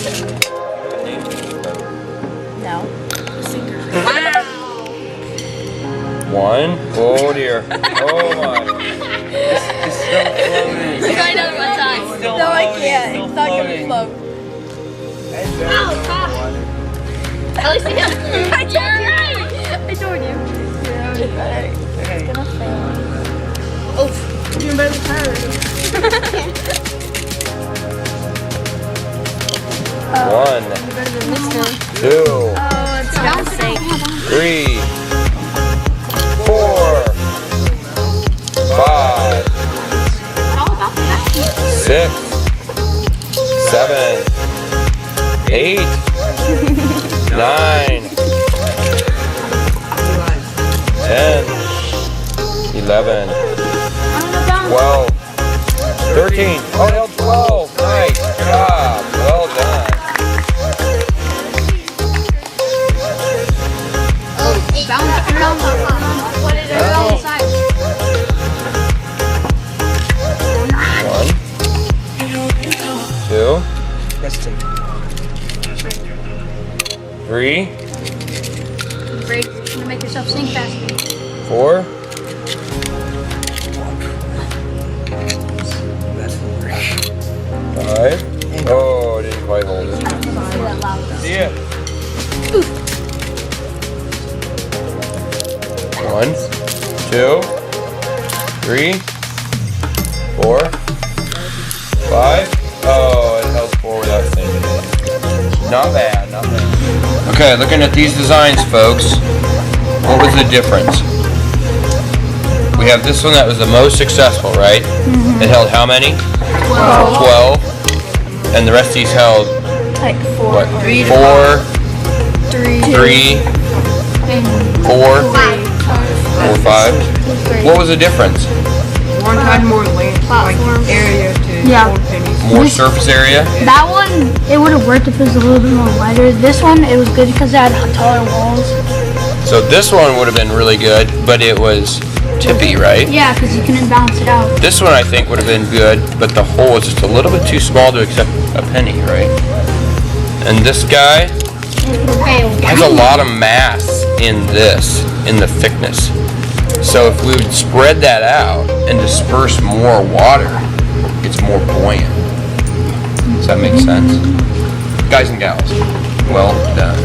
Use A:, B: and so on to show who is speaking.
A: No.
B: One. Oh dear. Oh my. It's still floating.
A: Try another one time. No, I can't. It's not going to float. At least you got I told you. I told you. It's gonna fail. Oh, you're better than her.
B: One. Two.
A: Oh, it's not safe.
B: 3, 4, 5, 6, 7, 8, 9, 10, 11, 12, 13. Oh, held 12. Nice job. Well done. One, two, 3,
C: Break. You're gonna make yourself sink faster.
B: 4, 5. Oh, didn't quite hold it. See it. 1, 2, 3, 4, 5. Oh, it held 4 without sinking it. Not bad, not bad. Okay, looking at these designs, folks, what was the difference? We have this one that was the most successful, right? It held how many? 12. And the rest of these held
A: Like 4.
B: what? 4, 3, 4, 5. What was the difference?
D: One had more length, like area to hold pennies.
B: More surface area?
C: That one, it would have worked if it was a little bit more lighter. This one, it was good because it had taller walls.
B: So this one would have been really good, but it was tippy, right?
C: Yeah, because you can balance it out.
B: This one I think would have been good, but the hole is just a little bit too small to accept a penny, right? And this guy has a lot of mass in this, in the thickness. So if we would spread that out and disperse more water, it's more buoyant. Does that make sense? Guys and gals, well done.